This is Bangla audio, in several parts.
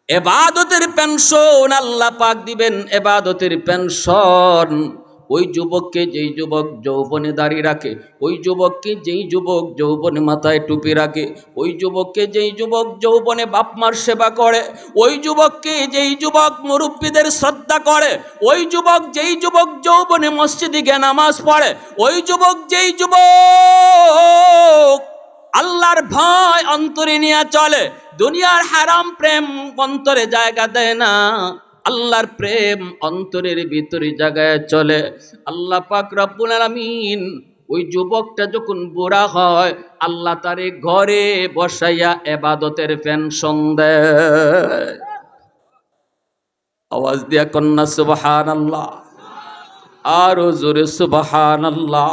এবাদতের পেনশন আল্লাহ পাক দিবেন, এবাদতের পেনশন। ওই যুবককে যেই যুবক যৌবনে দাড়ি রাখে, ওই যুবককে যেই যুবক যৌবনে মাথায় টুপি রাখে, ওই যুবককে যেই যুবক যৌবনে বাপ মার সেবা করে, ওই যুবককে যেই যুবক মুরব্বীদের শ্রদ্ধা করে, ওই যুবক যেই যুবক যৌবনে মসজিদে গিয়ে নামাজ পড়ে, ওই যুবক যেই যুবক আল্লাহর ভয় অন্তরে নিয়ে চলে, দুনিয়ার হারাম প্রেম অন্তরে জায়গা দেয় না, আল্লাহর প্রেম অন্তরের ভিতরে জায়গায় চলে, আল্লাহ পাক রব্বুল আলামিন ওই যুবকটা যখন বুড়া হয় আল্লাহ তারে ঘরে বসাইয়া ইবাদতের পেনশন দেয়। আওয়াজ দিয়া কন্যা সুবহানাল্লাহ, আরো জোরে সুবহানাল্লাহ।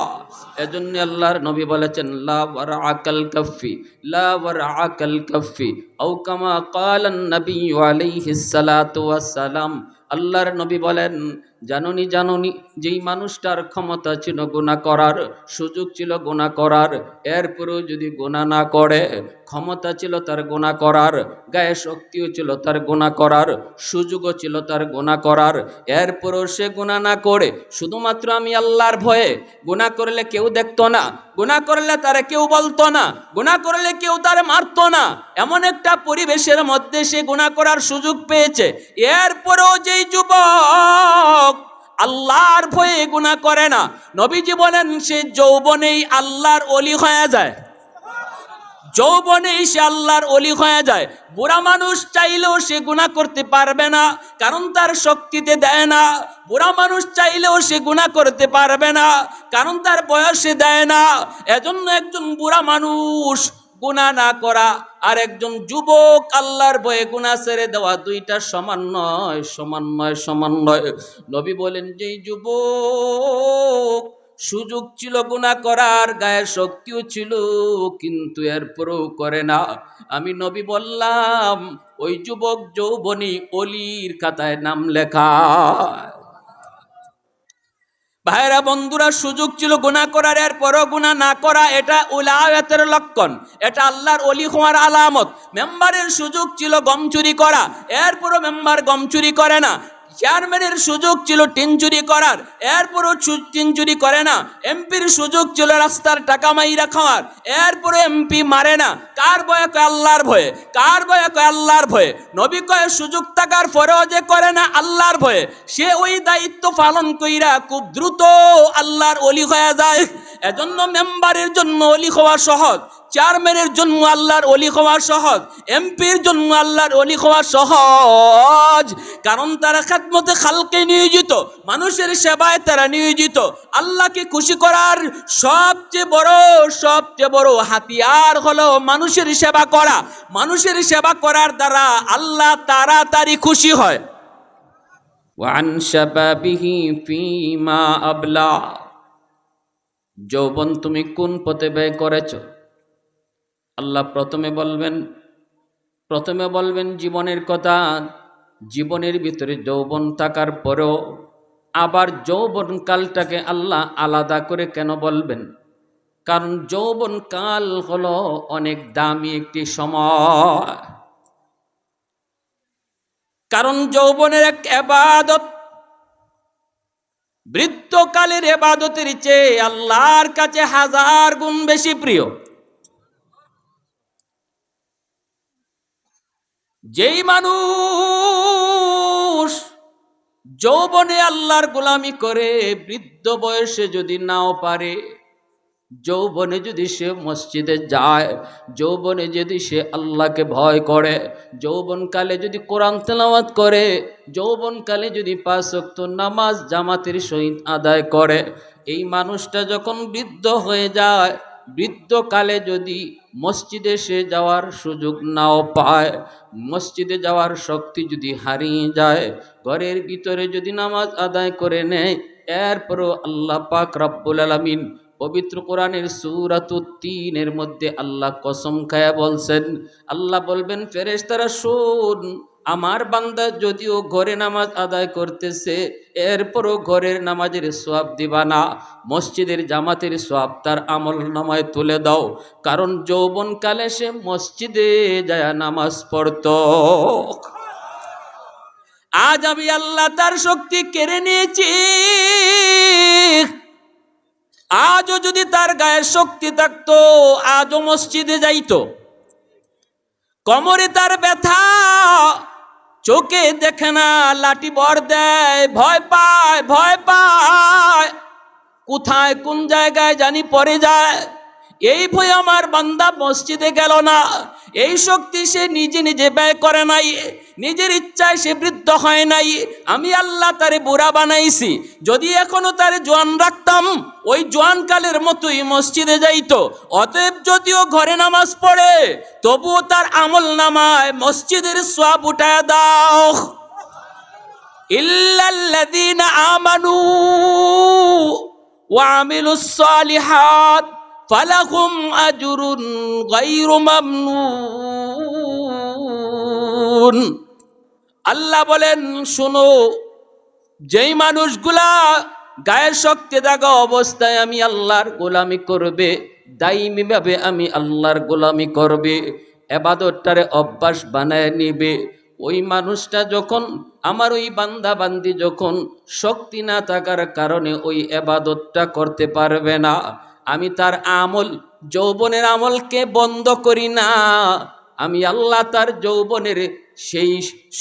এজন্য আল্লাহর নবী বলেছেন লা ওয়ারআকাল কাফি, লা ওয়ারআকাল কাফি, আও কামা ক্বালান নবী আলাইহিস সালাতু ওয়াস সালাম। আল্লাহর নবী বলেন, জানুনি জানুনি যেই মানুষটার ক্ষমতা ছিল গুনাহ করার, সুযোগ ছিল গুনাহ করার, এরপরেও যদি গুনাহ না করে, ক্ষমতা ছিল তার গুনাহ করার, গায়ে শক্তিও ছিল তার গুনাহ করার, সুযোগও ছিল তার গুনাহ করার, এরপরেও সে গুনাহ না করে শুধুমাত্র আমি আল্লাহর ভয়ে, গুনাহ করলে কেউ দেখতো না, গুনাহ করলে তারে কেউ বলতো না, গুনাহ করলে কেউ তারে মারতো না, এমন একটা পরিবেশের মধ্যে সে গুনাহ করার সুযোগ পেয়েছে, এরপরেও যেই যুবক আল্লাহর ভয়ে গুনাহ করে না, নবীজি বলেন সে যৌবনেই আল্লাহর ওলি হয়ে যায়, যৌবনেই সে আল্লাহর ওলি হয়ে যায়। বুড়া মানুষ চাইলেও সে গুনাহ করতে পারবে না, কারণ তার শক্তিতে দেয় না। বুড়া মানুষ চাইলেও সে গুনাহ করতে পারবে না, কারণ তার বয়সে দেয় না। এজন্য একজন বুড়া মানুষ গুনাহ না করা আর একজন যুবক আল্লাহর ভয়ে গুনাহ ছেড়ে দেওয়া, দুইটা সমান নয়, সমান নয়, সমান নয়। নবী বলেন যেই যুবক সুযোগ ছিল গুনাহ করার, গায়ের শক্তিও ছিল, কিন্তু এরপরও করে না, আমি নবী বললাম ওই যুবক যৌবনী অলির খাতায় নাম লেখা। ভাইরা বন্ধুরা, সুযোগ ছিল গুনাহ করার, এরপরও গুনাহ না করা, এটা উলায়াতের লক্ষণ, এটা আল্লাহর ওলি হওয়ার আলামত। মেম্বারের সুযোগ ছিল গম চুরি করা, এরপরও মেম্বার গম চুরি করে না। চেয়ারম্যানের সুযোগ ছিল টিন চুরি করার, এরপরও টিন চুরি করে না। এমপির সুযোগ ছিল রাস্তার টাকা মাইরা খাওয়ার, এরপরে এমপি মারে না। কার ভয়ে? কয় আল্লাহর ভয়ে। কার ভয়ে? কয় আল্লাহর ভয়ে। নবী কয় সুযোগ থাকার পরেও যে করে না আল্লাহর ভয়ে, সে ওই দায়িত্ব পালন কইরা খুব দ্রুত আল্লাহর ওলি হয়ে যায়। এজন্য মেম্বারের জন্য ওলি হওয়া সহজ, চেয়ারম্যানের জন্য আল্লাহর ওলি হওয়া সহজ, এমপির জন্য আল্লাহর ওলি হওয়া সহজ, কারণ তারা খেদমতে খালকে নিয়োজিত, মানুষের সেবায় তারা নিয়োজিত। আল্লাহকে খুশি করার সবচেয়ে বড় হাতিয়ার হলো মানুষের সেবা করা। মানুষের সেবা করার দ্বারা আল্লাহ তাড়াতাড়ি খুশি হয়। ওয়ান শাবাবিহি ফীমা আবলা, যৌবন তুমি কোন পথে ব্যয় করেছো? আল্লাহ প্রথমে বলবেন জীবনের কথা। জীবনের ভিতরে যৌবন থাকার পরেও আবার যৌবন কালটাকে আল্লাহ আলাদা করে কেন বলবেন? কারণ যৌবন কাল হলো অনেক দামি একটি সময়, কারণ যৌবনের এক ইবাদত বৃদ্ধকালের ইবাদতের চেয়ে আল্লাহর কাছে 1000 গুণ বেশি প্রিয়। যেই মানুষ যৌবনে আল্লাহর গোলামি করে, বৃদ্ধ বয়সে যদি নাও পারে, যৌবনে যদি সে মসজিদে যায়, যৌবনে যদি সে আল্লাহকে ভয় করে, যৌবনকালে যদি কোরআন তেলাওয়াত করে, যৌবনকালে যদি 5 ওয়াক্ত নামাজ জামাতের সহিত আদায় করে, এই মানুষটা যখন বৃদ্ধ হয়ে যায়, বৃদ্ধকালে যদি মসজিদে সে যাওয়ার সুযোগ নাও পায়, মসজিদে যাওয়ার শক্তি যদি হারিয়ে যায়, ঘরের ভিতরে যদি নামাজ আদায় করে নেয়, এরপরও আল্লাহ পাক রব্বুল আলামিন পবিত্র কোরআনের সূরাতুত তিনের মধ্যে আল্লাহ কসম খায়া বলছেন, আল্লাহ বলবেন ফেরেশতারা শোন, আমার বান্দা যদিও ঘরে নামাজ আদায় করতেছে, এরপরও ঘরের নামাজের সওয়াব দিবা না, মসজিদের জামাতের সওয়াব তার আমল নামায় তুলে দাও, কারণ যৌবনকালে সে মসজিদে যায় নামাজ পড়তো। আজ আমি আল্লাহ তার শক্তি কেড়ে নিয়েছি। আজও যদি তার গায়ে শক্তি থাকতো আজও মসজিদে যাইতো। কোমরে তার ব্যথা, চোখে দেখে না, লাঠি ভর দেয়, ভয় পায়, ভয় পায়, কোথায় কোন জায়গায় জানি পড়ে যায়। এই ভয় আমার বান্দা মসজিদে গেল না। এই শক্তি সে নিজে নিজে ব্যয় করে নাই, নিজের ইচ্ছায় সে বৃদ্ধ হয় নাই। আমি আল্লাহ তারে বুড়া বানাইছি। যদি এখনো তারে জোয়ান রাখতাম ওই জোয়ানকালের মতোই মসজিদে যাইতো। অতএব যদিও ঘরে নামাজ পড়ে তবুও তার আমল নামায় মসজিদের সওয়াব উঠায় দাও। ইল্লাল্লাযীনা আমানু ওয়া আমিলুস সালিহাত ফালাহুম আজরুন গায়রু মামনুন। আল্লাহ বলেন, শোনো, যেই মানুষগুলা গায়ের শক্তি থাকা অবস্থায় আমি আল্লাহর গোলামি করবে, দাইমি ভাবে আমি আল্লাহর গোলামি করবে, ইবাদতটারে অভ্যাস বানায় নিবে, ওই মানুষটা যখন, আমার ওই বান্দা বান্দি যখন শক্তি না থাকার কারণে ওই ইবাদতটা করতে পারবে না, আমি তার আমল, যৌবনের আমলকে বন্ধ করি না। আমি আল্লাহ তার যৌবনের সেই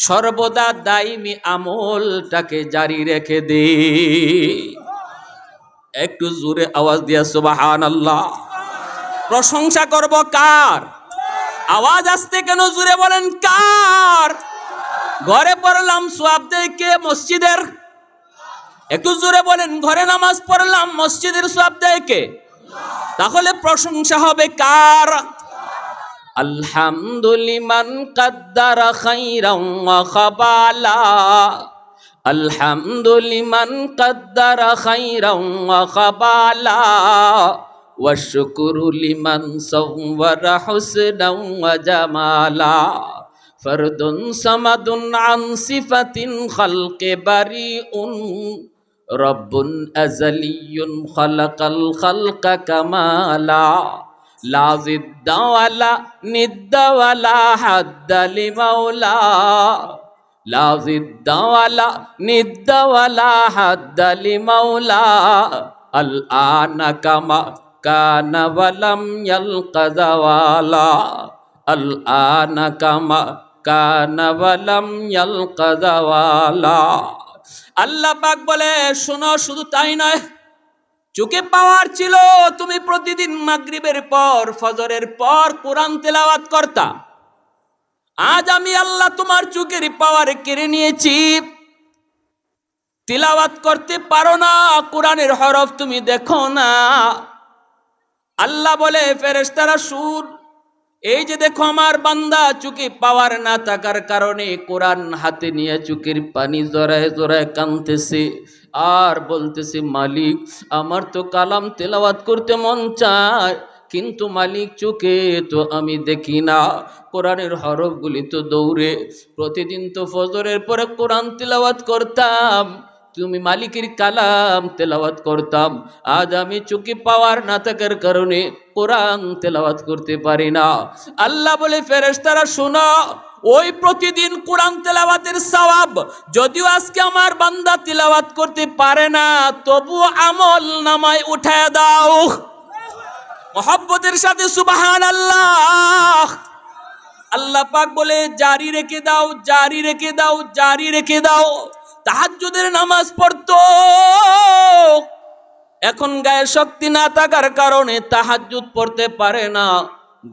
সর্বদা দাইমি আমলটাকে জারি রেখে দে। একটু জোরে আওয়াজ দিয়া সুবহানাল্লাহ। প্রশংসা করব কার? আওয়াজ আসতে কেন? জোরে বলেন কার? ঘরে পড়লাম সওয়াব দেয় কে? মসজিদের। একটু জোরে বলেন, ঘরে নামাজ পড়লাম মসজিদের সওয়াব দেয় কে? তাহলে প্রশংসা হবে কার? আলহামদুলিমান কাদ্দারা খাইরাম ওয়া খাবালা, আলহামদুলিমান কাদ্দারা খাইরাম ওয়া খাবালা, ওয়া শুকরু লিমান সাওয়ারা হুসনাও ওয়া জামালা, ফরদুন সামাদুন আন সিফাতিন খালকে বারিউন, রব্বুন আযালিয়্যুন খালাকাল খালকা কামালা, লা জিদ্দা ওয়ালা নিদ্দা ওয়ালা হাদ্দা লিমাওলা, লা জিদ্দা ওয়ালা নিদ্দা ওয়ালা হাদ্দা লিমাওলা, আল আনা কামা কানা ওয়ালাম ইয়ালকা যাওয়ালা, আল আনা কামা কানা ওয়ালাম ইয়ালকা যাওয়ালা। আল্লাহ পাক বলে, শোনো, শুধু তাই নয়, চোখে পাওয়ার ছিল তুমি প্রতিদিন মাগরিবের পর ফজরের পর কোরআন তেলাওয়াত করতা। আজ আমি আল্লাহ তোমার চোখের পাওয়ার কেড়ে নিয়েছি, তিলাওয়াত করতে পারো না, কোরআনের হরফ তুমি দেখো না। আল্লাহ বলে, ফেরেশতারা শুন, এই যে দেখো আমার বান্দা চোখে পাওয়ার না থাকার কারণে কোরআন হাতে নিয়ে চোখের পানি জড়ায় জড়ায় কাঁদতেছে আর বলতেছে, মালিক আমার তো কালাম তেলাওয়াত করতে মন চায়, কিন্তু মালিক চোখে তো আমি দেখি না, কোরআনের হরফগুলি তো দৌড়ে, প্রতিদিন তো ফজরের পরে কোরআন তেলাওয়াত করতাম, তুমি মালিকের কালাম তেলাওয়াত করতাম, আজ আমি চোখে পাওয়ার না থাকার কারণে কোরআন তেলাওয়াত করতে পারি না। আল্লাহ বলে, ফেরেশতারা শোনো, ওই প্রতিদিন কোরআন তেলাওয়াতের সওয়াব যদিও আজকে আমার বান্দা তেলাওয়াত করতে পারে না, তবু আমল নামায় উঠায় দাও। মহব্বতের সাথে সুবহানাল্লাহ। আল্লাহ পাক বলে, জারি রেখে দাও, জারি রেখে দাও, জারি রেখে দাও। তাহাজ্জুদের নামাজ পড়তো, এখন গায়ে শক্তি না থাকার কারণে তাহাজ্জুদ পড়তে পারে না,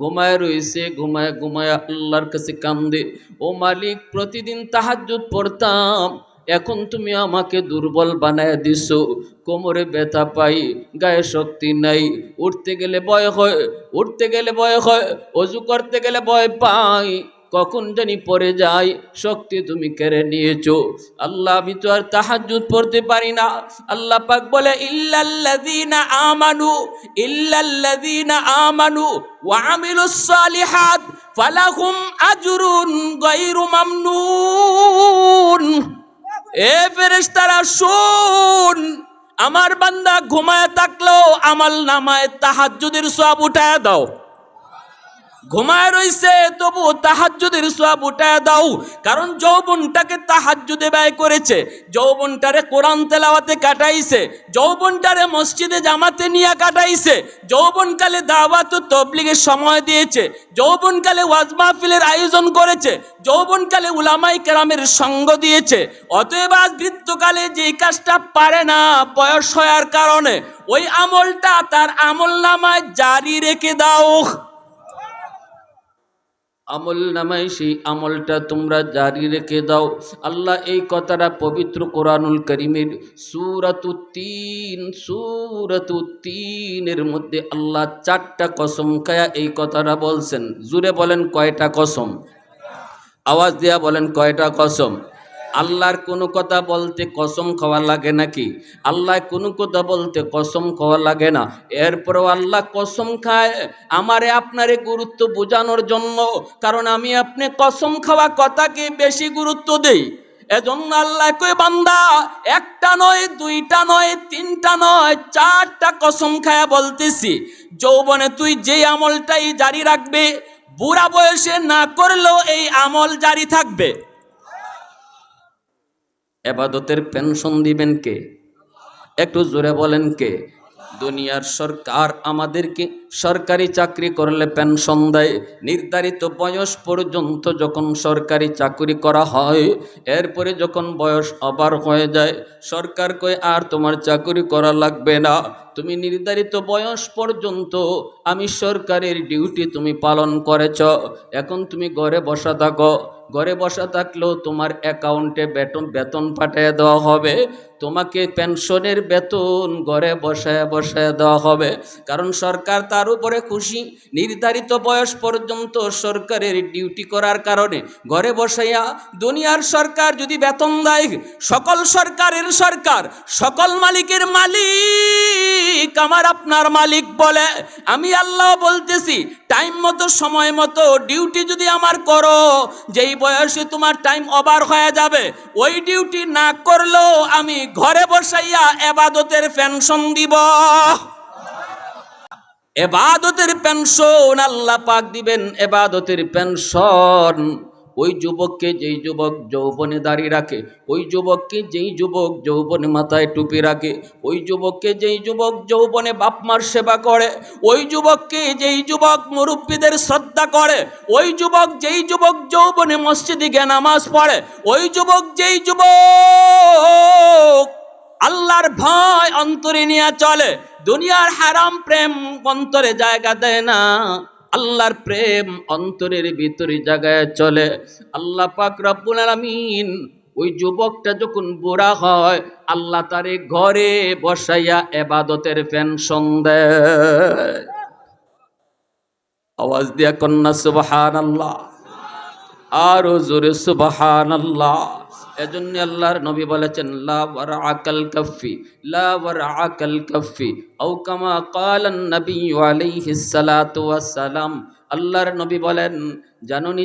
ঘুমায় রয়েছে, ঘুমায় ঘুমায় আল্লাহর কাছে কান্দে, ও মালিক প্রতিদিন তাহাজ্জুদ পড়তাম, এখন তুমি আমাকে দুর্বল বানায় দিছো, কোমরে ব্যথা পাই, গায়ে শক্তি নাই, উঠতে গেলে ভয় হয়, উঠতে গেলে ভয় হয়, অজু করতে গেলে ভয় পাই, কখন জানি পড়ে যাই, শক্তি তুমি কেড়ে নিয়েছো। আল্লাহ আমি তো আর তাহাজ্জুদ পড়তে পারি না। আল্লাহ পাক বলে, ইল্লাল্লাযীনা আমানু, ইল্লাল্লাযীনা আমানু ওয়া আমিলুস সালিহাত ফালাহুম আজরুন গায়রু মামনুন। এ ফেরেশতারা শুন, আমার বান্দা ঘুমায় থাকলেও আমল নামায় তাহাজ্জুদের সওয়াব উঠায় দাও। ঘুমায় রইছে তবু তাহাজ্জুদের সওয়াব উঠায় দাও, কারণ যৌবনটাকে তাহাজ্জুদে ব্যয় করেছে, যৌবনটারে কোরআন তেলাওয়াতে কাটাইছে, যৌবনটারে মসজিদে জামাতে নিয়ে কাটাইছে, যৌবনকালে দাওয়াত ও তাবলীগের সময় দিয়েছে, যৌবনকালে ওয়াজ মাহফিলের আয়োজন করেছে, যৌবনকালে উলামায়ে কেরামের সঙ্গ দিয়েছে। অতএব আজ বৃদ্ধকালে যে কাজটা পারে না বয়স হওয়ার কারণে, ওই আমলটা তার আমলনামায় জারি রেখে দাও। আমল নামায় সেই আমলটা তোমরা জারি রেখে দাও। আল্লাহ এই কথাটা পবিত্র কোরআনুল কারীমের সূরাতুত তিনের মধ্যে আল্লাহ 4টা কসম খায়া এই কথাটা বলছেন। জুড়ে বলেন কয়টা কসম? আওয়াজ দিয়া বলেন কয়টা কসম? আল্লাহর কোনো কথা বলতে কসম খাওয়া লাগে নাকি? আল্লাহ কোনো কথা বলতে কসম খাওয়া লাগে না। এরপরেও আল্লাহ কসম খায় আমারে আপনারে গুরুত্ব বোঝানোর জন্য, কারণ আমি আপনি কসম খাওয়া কথাকে বেশি গুরুত্ব দেই। এজন্য আল্লাহ কই বান্দা একটা নয়, দুইটা নয়, তিনটা নয়, 4টা কসম খায়া বলতেছি, যৌবনে তুই যেই আমলটাই জারি রাখবে, বুড়া বয়সে না করলেও এই আমল জারি থাকবে। ইবাদতের পেনশন দিবেন কে? একটু জোরে বলেন কে? দুনিয়ার সরকার আমাদেরকে সরকারি চাকরি করলে পেনশন দেয়। নির্ধারিত বয়স পর্যন্ত যখন সরকারি চাকরি করা হয়, এরপরে যখন বয়স ওভার হয়ে যায়, সরকার কয় আর তোমার চাকরি করা লাগবে না, তুমি নির্ধারিত বয়স পর্যন্ত আমি সরকারের ডিউটি তুমি পালন করেছ, এখন তুমি ঘরে বসা থাকো। ঘরে বসা থাকলেও তোমার অ্যাকাউন্টে বেতন পাঠিয়ে দেওয়া হবে, তোমাকে পেনশনের বেতন ঘরে বসায় বসায় দেওয়া হবে, কারণ সরকার তার উপরে খুশি। নির্ধারিত বয়স পর্যন্ত সরকারের ডিউটি করার কারণে ঘরে বসাইয়া দুনিয়ার সরকার যদি বেতন দেয়, সকল সরকারের সরকার, সকল মালিকের মালিক আমার আপনার মালিক বলে, আমি আল্লাহ বলতেছি টাইম মতো সময় মতো ডিউটি যদি আমার করো, যেই বয়সে তোমার টাইম ওভার হয়ে যাবে, ওই ডিউটি না করলেও আমি ঘরে বসাইয়া ইবাদতের পেনশন দিব। ইবাদতের পেনশন আল্লাহ পাক দিবেন, ইবাদতের পেনশন। ওই যুবককে যেই যুবক যৌবনে দাঁড়িয়ে রাখে, ওই যুবককে যেই যুবক যৌবনে মাথায় টুপি রাখে, ওই যুবককে যেই যুবক যৌবনে বাপ মার সেবা করে, ওই যুবককে যেই যুবক মুরব্বীদের শ্রদ্ধা করে, ওই যুবক যেই যুবক যৌবনে মসজিদে গিয়ে নামাজ পড়ে, ওই যুবক যেই যুবক আল্লাহর ভয় অন্তরে নিয়ে চলে, দুনিয়ার হারাম প্রেম অন্তরে জায়গা দেয় না, আল্লাহর প্রেম অন্তরের ভিতরে জায়গায় চলে, আল্লাহ পাক রব্বুল আলামিন ওই যুবকটা যখন বুড়া হয়, আল্লাহ তারে ঘরে বসাইয়া ইবাদতের পেনশন দেয়। আওয়াজ দিয়া কন্যা সুবহানাল্লাহ, আরো জোরে সুবহানাল্লাহ। এজন্য আল্লাহর নবী বলেছেন লা ওয়ারআকাল কাফি, লা ওয়ারআকাল কাফি, আও কামা ক্বালান নবী আলাইহিস সালাতু ওয়াস সালাম। আল্লাহর নবী বলেন, জাননি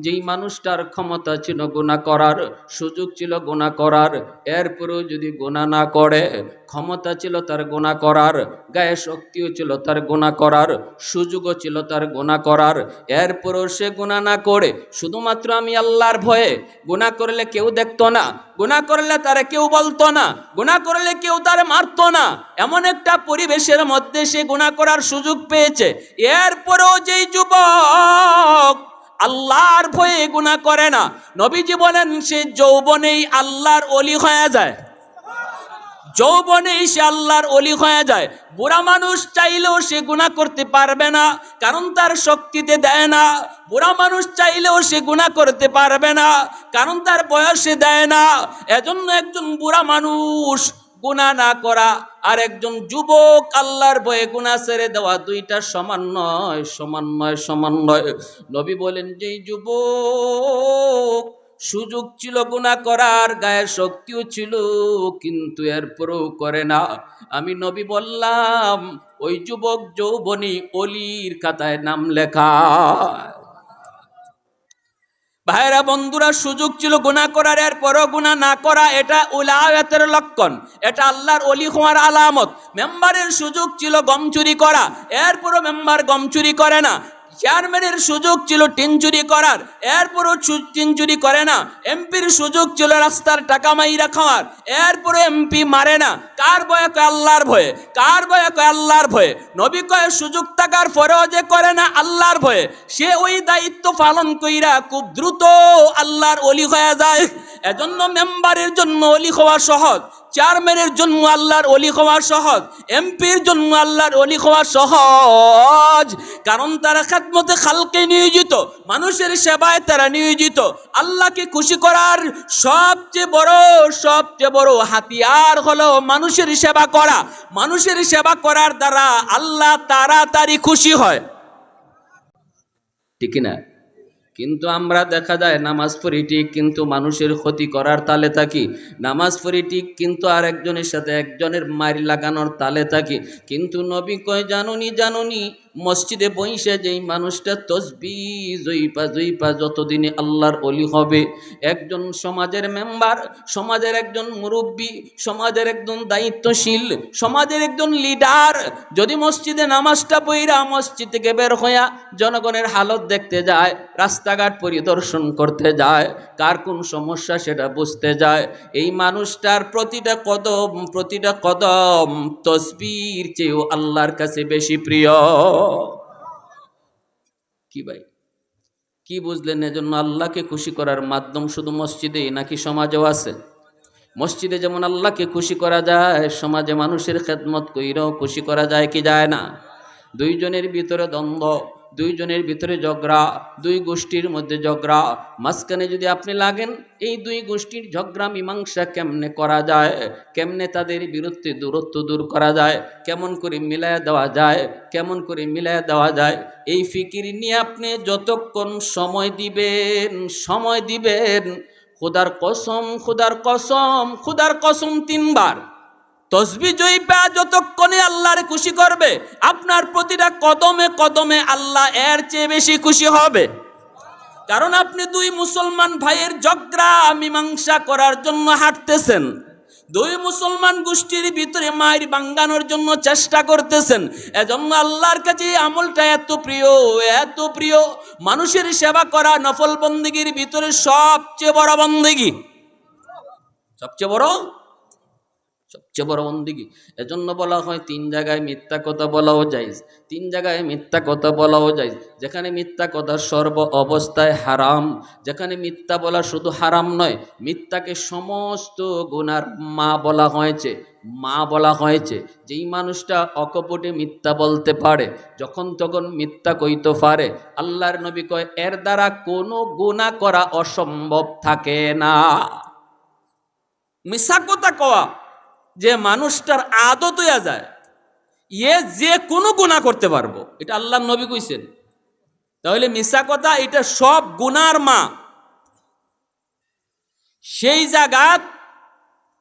যেই মানুষটার ক্ষমতা ছিল গুনাহ করার, সুযোগ ছিল গুনাহ করার, এরপরেও যদি গুনাহ না করে, ক্ষমতা ছিল তার গুনাহ করার, গায়ে শক্তিও ছিল তার গুনাহ করার, সুযোগও ছিল তার গুনাহ করার, এরপরেও সে গুনাহ না করে শুধুমাত্র আমি আল্লাহর ভয়ে, গুনাহ করলে কেউ দেখতো না, গুনাহ করলে তারে কেউ বলতো না, গুনাহ করলে কেউ তারে মারতো না, এমন একটা পরিবেশের মধ্যে সে গুনাহ করার সুযোগ পেয়েছে, এরপরেও যেই যুবক আল্লাহর ভয়ে গুনাহ করে না, নবীজি বলেন সে যৌবনেই আল্লাহর ওলি হয়ে যায়, যৌবনেই সে আল্লাহর ওলি হয়ে যায়। বুড়া মানুষ চাইলেও সে গুনাহ করতে পারবে না, কারণ তার শক্তিতে দেয় না। বুড়া মানুষ চাইলেও সে গুনাহ করতে পারবে না, কারণ তার বয়সে দেয় না। এজন্য একজন বুড়া মানুষ গুনাহ না করা আর একজন যুবক আল্লাহর ভয়ে গুনাহ ছেড়ে দেওয়া, দুইটা সমান নয়, সমান নয়, সমান নয়। নবী বলেন যেই যুবক সুযোগ ছিল গুনাহ করার, গায়ের শক্তিও ছিল, কিন্তু এরপরেও করে না, আমি নবী বললাম ওই যুবক যৌবনী অলির খাতায় নাম লেখা। ভাইরা বন্ধুরা, সুযোগ ছিল গুনাহ করার, এরপরও গুনাহ না করা, এটা উলায়াতের লক্ষণ, এটা আল্লাহর ওলি হওয়ার আলামত। মেম্বারের সুযোগ ছিল গম চুরি করা, এরপরও মেম্বার গম চুরি করে না, চেয়ারম্যানের সুযোগ ছিল টিন চুরি করার, এরপরও টিন চুরি করে না। এমপির সুযোগ ছিল রাস্তার টাকা মাইরা খাওয়ার, এরপরে এমপি মারে না। কার ভয়ে? কয় আল্লাহর ভয়ে। কার ভয়ে? কয় আল্লাহর ভয়ে। নবী কয় সুযোগ থাকার পরেও যে করে না আল্লাহর ভয়ে, সে ওই দায়িত্ব পালন কইরা খুব দ্রুত আল্লাহর ওলি হয়ে যায়। এজন্য মেম্বারের জন্য ওলি হওয়া সহজ, চেয়ারম্যানের জন্য আল্লাহর ওলি হওয়া সহজ, এমপির জন্য আল্লাহর ওলি হওয়া সহজ। কারণ তারা খাদমতে খালকে নিয়োজিত, মানুষের সেবায় তারা নিয়োজিত। আল্লাহকে খুশি করার সবচেয়ে বড় হাতিয়ার হলো মানুষের সেবা করা। মানুষের সেবা করার দ্বারা আল্লাহ তাড়াতাড়ি খুশি হয়, ঠিক না? কিন্তু আমরা দেখা যায় নামাজ পড়ি ঠিক, কিন্তু মানুষের ক্ষতি করার তালে থাকি। নামাজ পড়ি ঠিক, কিন্তু আর একজনের সাথে একজনের মারি লাগানোর তালে থাকি। কিন্তু নবী কয় জানুনি মসজিদে বইসে যেই মানুষটা তসবিহ জইপা যতদিনে আল্লাহর ওলি হবে, একজন সমাজের মেম্বার, সমাজের একজন মুরব্বী, সমাজের একজন দায়িত্বশীল, সমাজের একজন লিডার যদি মসজিদে নামাজটা পড়া মসজিদ থেকে বের হইয়া জনগণের হালত দেখতে যায়, রাস্তাঘাট পরিদর্শন করতে যায়, কার কোন সমস্যা সেটা বুঝতে যায়, এই মানুষটার প্রতিটা কদম তসবির চেয়েও আল্লাহর কাছে বেশি প্রিয়। কি ভাই, কি বুঝলেন? এজন্য আল্লাহকে খুশি করার মাধ্যম শুধু মসজিদেই নাকি সমাজেও আছে? মসজিদে যেমন আল্লাহকে খুশি করা যায়, সমাজে মানুষের খেদমত কইরাও খুশি করা যায় কি যায় না? দুইজনের ভিতরে দ্বন্দ্ব, দুইজনের ভিতরে ঝগড়া, দুই গোষ্ঠীর মধ্যে ঝগড়া, মাঝখানে যদি আপনি লাগেন, এই দুই গোষ্ঠীর ঝগড়া মীমাংসা কেমনে করা যায়, কেমনে তাদের বিরুদ্ধে দূরত্ব দূর করা যায়, কেমন করে মিলায়া দেওয়া যায়, এই ফিকির নিয়ে আপনি যতক্ষণ সময় দিবেন, খুদার কসম 3 বার তসবিহ জইপা যতক্ষণে আল্লাহরে খুশি করবে, আপনার প্রতিটা কদমে আল্লাহ এর চেয়ে বেশি খুশি হবে। কারণ আপনি দুই মুসলমান ভাইয়ের ঝগড়া মীমাংসা করার জন্য হাঁটতেছেন, দুই মুসলমান গোষ্ঠীর ভিতরে মায়ের ভাঙ্গানোর জন্য চেষ্টা করতেছেন। এজন্য আল্লাহর কাছে আমলটা এত প্রিয়। মানুষের সেবা করা নফল বন্দেগীর ভিতরে সবচেয়ে বড় বন্দেগী, সবচেয়ে বড় বন্দেগী। এজন্য বলা হয় 3 জায়গায় মিথ্যা কথা বলাও জায়েজ, 3 জায়গায় মিথ্যা কথা বলাও জায়েজ। যেখানে মিথ্যা কথা সর্ব অবস্থায় হারাম, যেখানে মিথ্যা বলা শুধু হারাম নয়, মিথ্যাকে সমস্ত গুনার মা বলা হয়েছে। যেই মানুষটা অকপটে মিথ্যা বলতে পারে, যখন তখন মিথ্যা কইতে পারে, আল্লাহর নবী কয় এর দ্বারা কোনো গুনাহ করা অসম্ভব থাকে না। মিথ্যা কথা কওয়া যে মানুষটার আদত হইয়া যায়, যে কোনো গুনাহ করতে পারবো, এটা আল্লাহর নবী কইছেন। তাহলে মিথ্যা কথা এটা সব গুনার মা। সেই জায়গা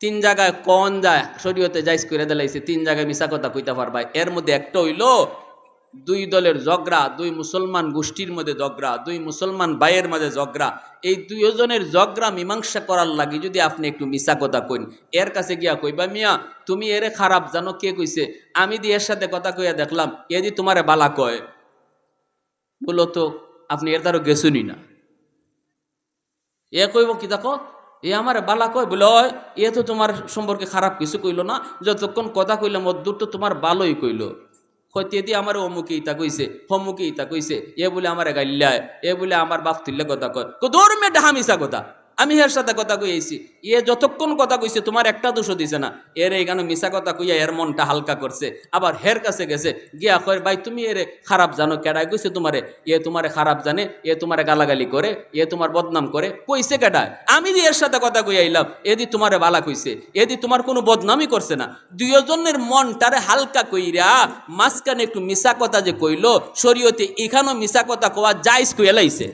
3 জায়গায় কোন যায় শরীয়তে জায়েজ করে দিলাইছে, 3 জায়গায় মিথ্যা কথা কইতে পারবা। এর মধ্যে একটা হইল দুই দলের ঝগড়া, দুই মুসলমান গোষ্ঠীর মধ্যে ঝগড়া, দুই মুসলমান ভাইয়ের মাঝে ঝগড়া, এই দুইজনের ঝগড়া মীমাংসা করার লাগি যদি আপনি একটু মিছা কথা কইন, এর কাছে গিয়া কইবা মিয়া তুমি এরে খারাপ জানো, কে কইছে? আমি দি এর সাথে কথা কইয়া দেখলাম, এ দি তোমারে বালা কয়, বলো তো আপনি এর দ্বারা গেছুনি না। এ কইব কি দেখো এ আমার বালা কয়, বলে এ তো তোমার সম্পর্কে খারাপ কিছু কইল না, যতক্ষণ কথা কইলাম অদ্দূর তো তোমার ভালোই কইল। হইতে দিয়ে আমার অমুকে ইতা কইছে, হমুকে ইতা কইছে, এ বলে আমার গাইল্লায়, এ বলে আমার বাপ তুললে কথা কয়, দৌড় মেয়ে ডাহা মিশা কথা। আমি এর সাথে কথা কইছি, এ যতক্ষণ কথা কইছে তোমার একটা দোষও দিছে না, এর এইখানে মিশা কথা কইয়া এর মনটা হালকা করছে। আবার হের কাছে গেছে গিয়া কয় ভাই তুমি এরে খারাপ জানো, কেডায় কইছে তোমারে? তোমারে খারাপ জানে, তোমারে গালাগালি করে, তোমার বদনাম করে, কইছে কেডায়? আমি দি এর সাথে কথা কইয়া আইলাম, এদি তোমারে বালা কইছে, এদি তোমার কোনো বদনামই করছে না। দুইজনের মনটারে হালকা কইরা মাঝখানে একটু মিশা কথা যে কইল, শরীয়তে এখানেও মিশা কথা কওয়া জায়েজ কইয়া লাইছে।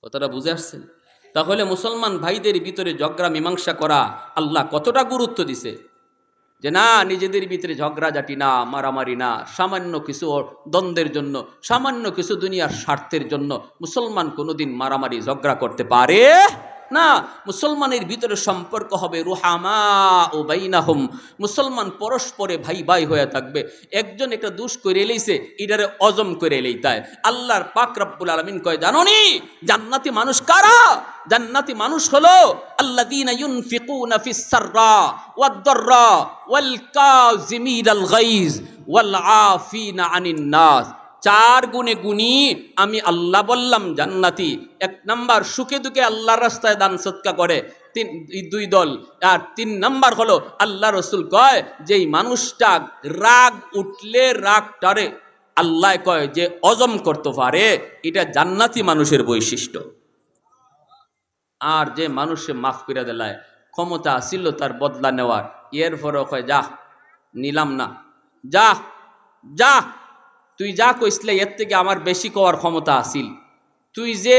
কথাটা বুঝে আসছেন? তাহলে মুসলমান ভাইদের ভিতরে ঝগড়া মীমাংসা করা আল্লাহ কতটা গুরুত্ব দিছে, যে না নিজেদের ভিতরে ঝগড়াঝাটি না, মারামারি না, সামান্য কিছু দ্বন্দ্বের জন্য, সামান্য কিছু দুনিয়ার স্বার্থের জন্য মুসলমান কোনোদিন মারামারি ঝগড়া করতে পারে না, মুসলমানের ভিতরে সম্পর্ক হবে রুহামা ও বাইনাহুম, মুসলমান পরস্পরে ভাই ভাই হয়ে থাকবে। একজন একটা দুষ করে এলেইছে, এটারে অজম করে এলেই তাই। আল্লাহর পাক রব্বুল আলামিন কয়, জানোনি জান্নাতি মানুষ কারা? জান্নাতি মানুষ হলো আল্লাযীনা ইউনফিকুনা ফিস সাররা ওয়াদ দাররা ওয়াল কাযিমিনাল গায়জ ওয়াল আফিনা আনিন নাস। চার গুণে গুণী আমি আল্লাহ বললাম জান্নাতি। এক নাম্বার, সুখে দুঃখে আল্লাহর রাস্তায় দান সৎকা করে, দুই দল। আর তিন নাম্বার হলো আল্লাহ রসুল কয় যেই মানুষটা রাগ উঠলে রাগটারে আল্লাহ কয় যে অজম করতে পারে, এটা জান্নাতি মানুষের বৈশিষ্ট্য। আর যে মানুষে মাফ করে দেলায়, ক্ষমতা আসিল তার বদলা নেওয়ার, এরপরও কয় যা নিলাম না, যা যা, তুই যা কইসলে এর থেকে আমার বেশি কওয়ার ক্ষমতা আসিল, তুই যে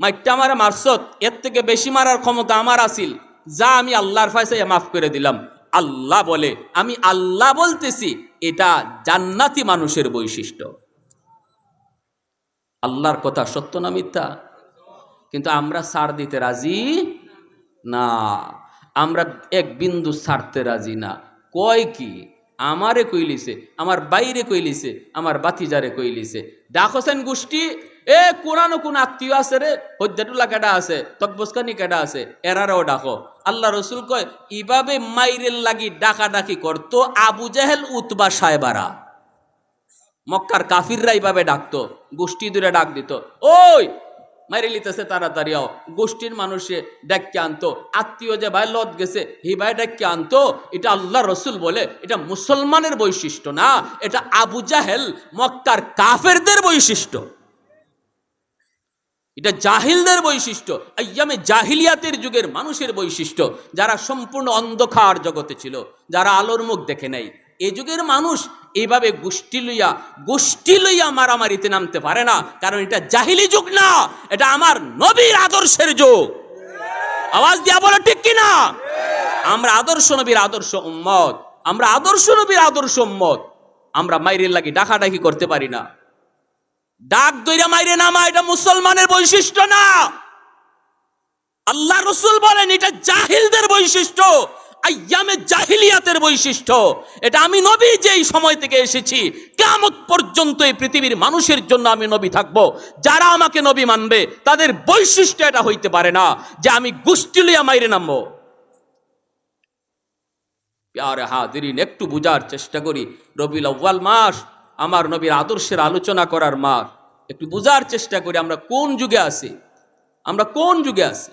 মাইটটা আমারে মারছত এর থেকে বেশি মারার ক্ষমতা আমার আসিল, যা আমি আল্লাহর ফায়সায় মাফ করে দিলাম। আল্লাহ বলে, আমি আল্লাহ বলতেছি, এটা জান্নাতি মানুষের বৈশিষ্ট্য। আল্লাহর কথা সত্য না মিথ্যা? কিন্তু আমরা ছাড় দিতে রাজি না, আমরা এক বিন্দু ছাড়তে রাজি না। কয় কি আমারে কইলিছে, আমার বাইরে কইলিছে, আমার বাতিজারে কইলিছে, ডাকছেন গোষ্ঠী, এ কোরআন কোন আত্মীয় আছে রে, হদ্দাটুলা কেডা আছে, তকবস্কানি কেডা আছে, এরারাও ডাকো। আল্লাহ রসুল কয় ইভাবে মাইরের লাগি ডাকাডাকি করতো আবু জাহেল উতবা সাহেবারা। মক্কার কাফিররা এইভাবে ডাকতো, গোষ্ঠী দূরে ডাক দিত, ওই মাইরে লিতেছে তাড়াতাড়ি আও। গোষ্ঠীর মানুষে ডাক্কে আনতো, আত্মীয় যে ভাই লত গেছে হি ভাই ডাক্কে আনতো। এটা আল্লাহ রসুল বলে এটা মুসলমানের বৈশিষ্ট্য না, এটা আবু জাহেল মক্কার কাফেরদের বৈশিষ্ট্য, এটা জাহিলদের বৈশিষ্ট্য, আইয়ামে জাহিলিয়াতের যুগের মানুষের বৈশিষ্ট্য, যারা সম্পূর্ণ অন্ধকার জগতে ছিল, যারা আলোর মুখ দেখে নাই। এই যুগের মানুষ এইভাবে গোষ্ঠী লইয়া মারামারিতে নামতে পারে না, কারণ এটা জাহিলি যুগ না, এটা আমার নবীর আদর্শের যুগ। আওয়াজ দিয়া বলো ঠিক কিনা? আমরা আদর্শ নবীর আদর্শ উম্মত, আমরা আদর্শ নবীর আদর্শ উম্মত। আমরা মাইরের লাগি ডাকাডাকি করতে পারি না, ডাক দইরা মাইরে নামা এটা মুসলমানের বৈশিষ্ট্য না। আল্লাহ রসুল বলেন এটা জাহিলদের বৈশিষ্ট্য, আইয়ামে জাহিলিয়াতের বৈশিষ্ট্য। এটা আমি নবী যেই সময় থেকে এসেছি কিয়ামত পর্যন্ত এই পৃথিবীর মানুষের জন্য আমি নবী থাকব। যারা আমাকে নবী মানবে তাদের বৈশিষ্ট্য এটা হইতে পারে না যে আমি গোষ্ঠী লইয়া মাইরে নামবো। প্যারে হাজিরিন, একটু বুঝার চেষ্টা করি। রবিউল আউয়াল মাস আমার নবীর আদর্শের আলোচনা করার মাস। একটু বুঝার চেষ্টা করি আমরা কোন যুগে আছি, আমরা কোন যুগে আছি।